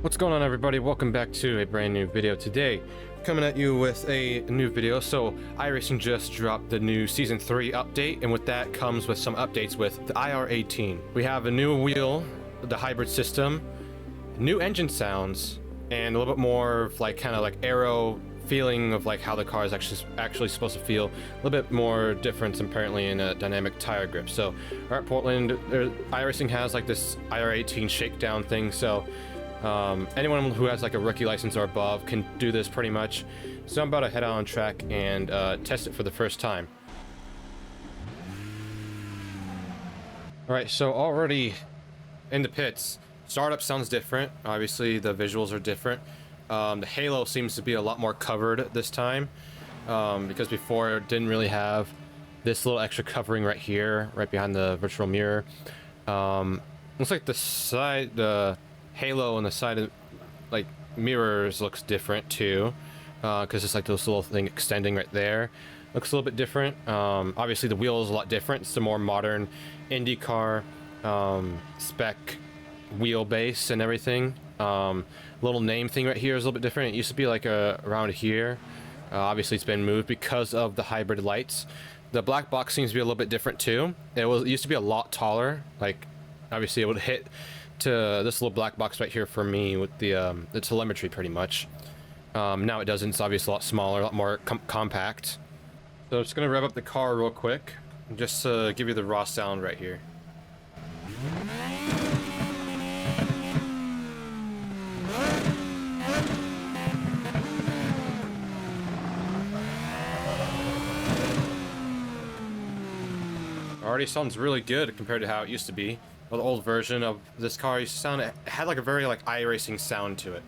What's going on, everybody? Welcome back to a brand new video. Today coming at you with a new video. So Iracing just dropped the new season 3 update, and with that comes with some updates with the IR18. We have a new wheel, the hybrid system, new engine sounds, and a little bit more of like kind of like aero feeling of like how the car is actually supposed to feel. A little bit more difference apparently in a dynamic tire grip. So we're at Portland. Iracing has like this IR18 shakedown thing, so anyone who has like a rookie license or above can do this pretty much. So I'm about to head out on track and test it for the first time. Alright, so already in the pits, startup sounds different. Obviously the visuals are different. The halo seems to be a lot more covered this time, because before it didn't really have this little extra covering right here, right behind the virtual mirror. Looks like the side, the halo on the side of like mirrors looks different too, because it's like this little thing extending right there. Looks a little bit different. Obviously the wheel is a lot different. It's a more modern Indycar spec wheelbase and everything. Little name thing right here is a little bit different. It used to be like around here. Obviously it's been moved because of the hybrid lights. The black box seems to be a little bit different too. It used to be a lot taller. Like obviously it would hit to this little black box right here for me with the telemetry pretty much. Now it doesn't. It's obviously a lot smaller, a lot more compact. So I'm just gonna rev up the car real quick and just give you the raw sound right here. Already sounds really good compared to how it used to be. Well, the old version of this car used to sound, it had like a very like iRacing sound to it.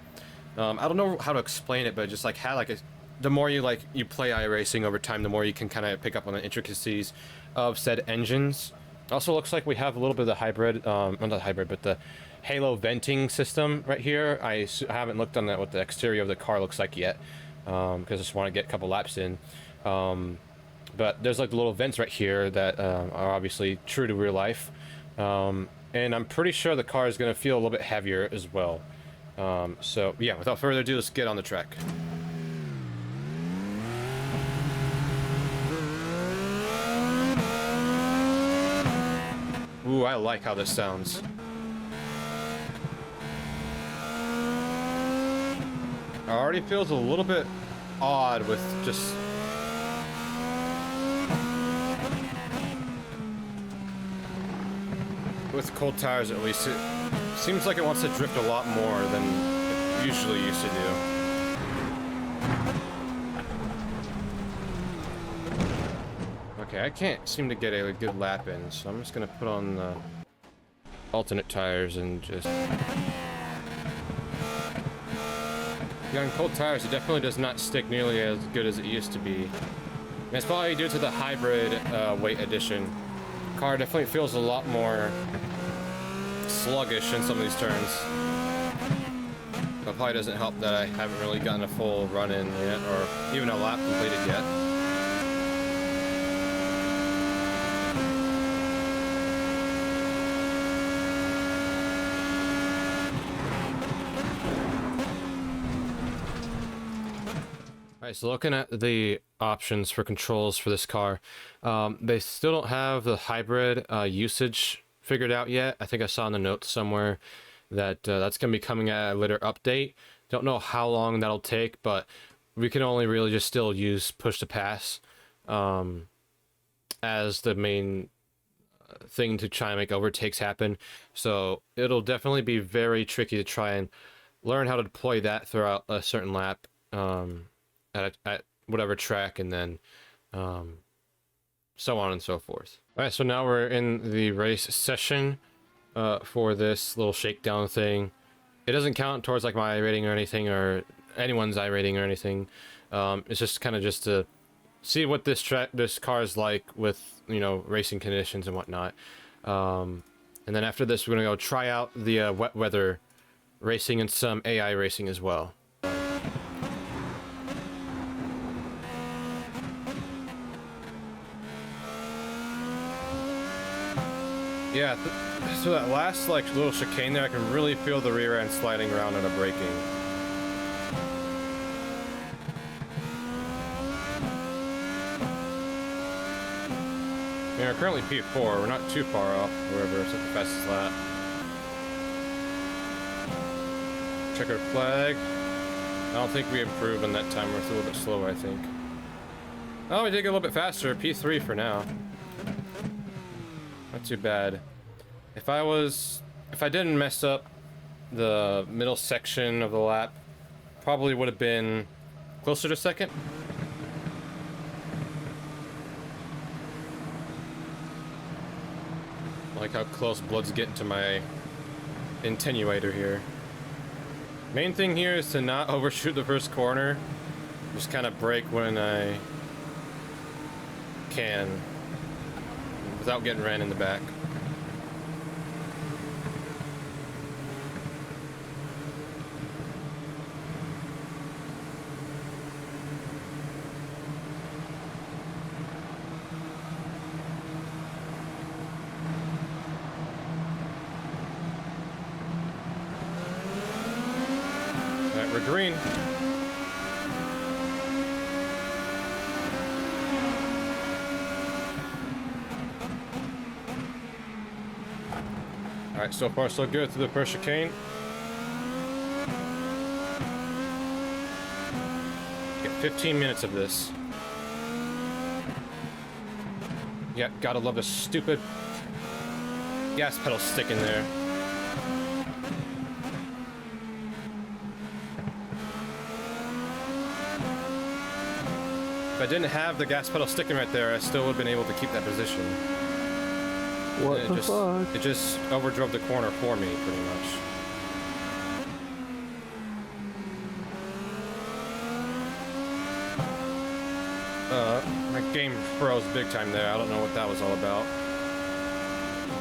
I don't know how to explain it, but it just like had like a, the more you play iRacing over time, the more you can kind of pick up on the intricacies of said engines. Also looks like we have a little bit of the hybrid, not the hybrid, but the halo venting system right here. I haven't looked on that, what the exterior of the car looks like yet, because I just want to get a couple laps in. But there's like the little vents right here that are obviously true to real life. And I'm pretty sure the car is going to feel a little bit heavier as well. So yeah, without further ado, let's get on the track. Ooh, I like how this sounds. It already feels a little bit odd with just... with cold tires at least. It seems like it wants to drift a lot more than it usually used to do. Okay, I can't seem to get a good lap in, so I'm just gonna put on the alternate tires and just... Yeah, on cold tires it definitely does not stick nearly as good as it used to be. And it's probably due to the hybrid weight addition. The car definitely feels a lot more sluggish in some of these turns. But probably doesn't help that I haven't really gotten a full run in yet, or even a lap completed yet. Alright, so looking at the options for controls for this car, they still don't have the hybrid usage figured out yet. I think I saw in the notes somewhere that that's going to be coming at a later update. Don't know how long that'll take, but we can only really just still use push to pass as the main thing to try and make overtakes happen. So it'll definitely be very tricky to try and learn how to deploy that throughout a certain lap at whatever track, and then so on and so forth. Alright, so now we're in the race session for this little shakedown thing. It doesn't count towards like my rating or anything, or anyone's iRating or anything. It's just kind of just to see what this car is like with, you know, racing conditions and whatnot. And then after this, we're gonna go try out the wet weather racing and some AI racing as well. Yeah, so that last like little chicane there, I can really feel the rear end sliding around and a braking. I mean, we're currently P4, we're not too far off wherever it's at the fastest lap. Checkered flag. I don't think we improved on that time, we're a little bit slower, I think. Oh, we did get a little bit faster, P3 for now. Not too bad. If I didn't mess up the middle section of the lap, probably would have been closer to second. I like how close blood's getting to my attenuator here. Main thing here is to not overshoot the first corner. Just kind of brake when I can without getting ran in the back. Alright, we're green. Alright, so far so good through the first chicane. Get 15 minutes of this. Yeah, gotta love the stupid gas pedal sticking there. If I didn't have the gas pedal sticking right there, I still would have been able to keep that position. What the fuck? It just overdrove the corner for me, pretty much. My game froze big time there. I don't know what that was all about.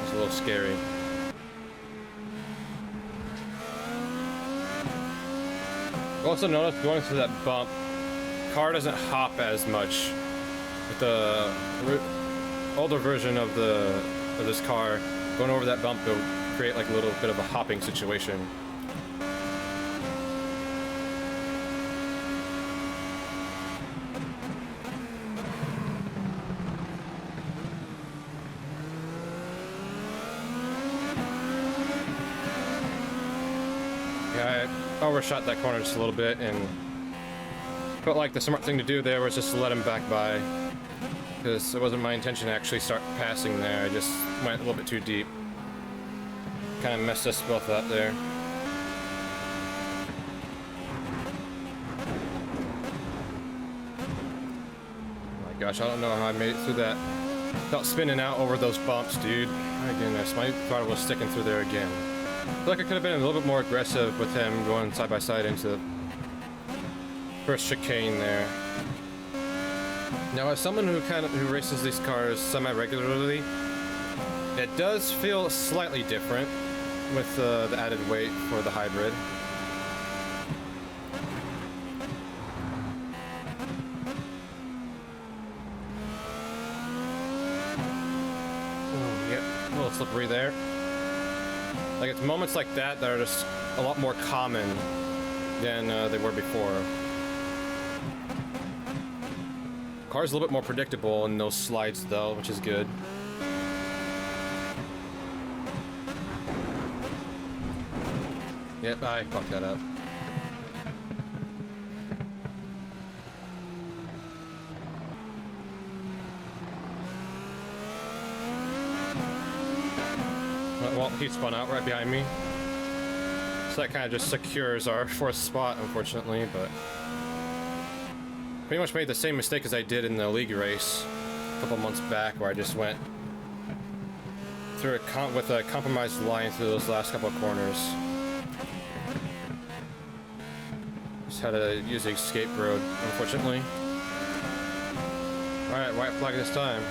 It's a little scary. Also notice going through that bump, car doesn't hop as much. With the older version of this car, going over that bump will create like a little bit of a hopping situation. Yeah, I overshot that corner just a little bit and felt like the smart thing to do there was just to let him back by. Because it wasn't my intention to actually start passing there, I just went a little bit too deep. Kind of messed us both up there. Oh my gosh, I don't know how I made it through that without spinning out over those bumps, dude. My goodness, my throttle was sticking through there again. I feel like I could have been a little bit more aggressive with him going side by side into the first chicane there. Now, as someone who races these cars semi-regularly, it does feel slightly different with the added weight for the hybrid. Oh, yep, a little slippery there. Like, it's moments like that that are just a lot more common than they were before. Car's a little bit more predictable in those slides though, which is good. Yep, I fucked that up. Well, he spun out right behind me. So that kind of just secures our fourth spot, unfortunately, but pretty much made the same mistake as I did in the league race a couple months back, where I just went through with a compromised line through those last couple of corners. Just had to use the escape road, unfortunately. Alright, white flag this time.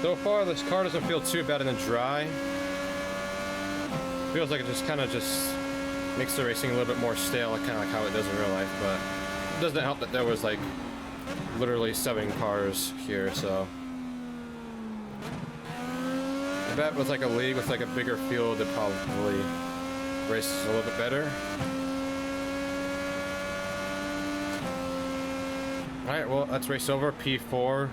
So far, this car doesn't feel too bad in the dry. Feels like it just kind of makes the racing a little bit more stale, kind of like how it does in real life, but it doesn't help that there was like literally 7 cars here, so I bet with like a league with like a bigger field, it probably races a little bit better. All right, well, let's race over P4.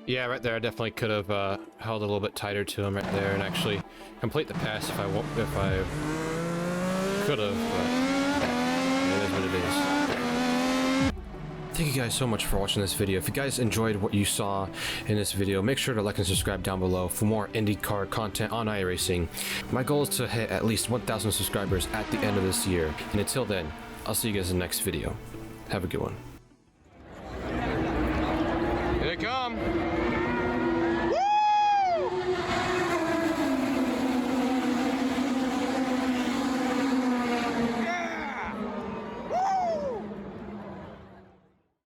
Yeah, right there, I definitely could have held a little bit tighter to him right there and actually complete the pass if I could have, but it is what it is. Thank you guys so much for watching this video. If you guys enjoyed what you saw in this video, make sure to like and subscribe down below for more IndyCar content on iRacing. My goal is to hit at least 1,000 subscribers at the end of this year, and until then, I'll see you guys in the next video. Have a good one. Here they come!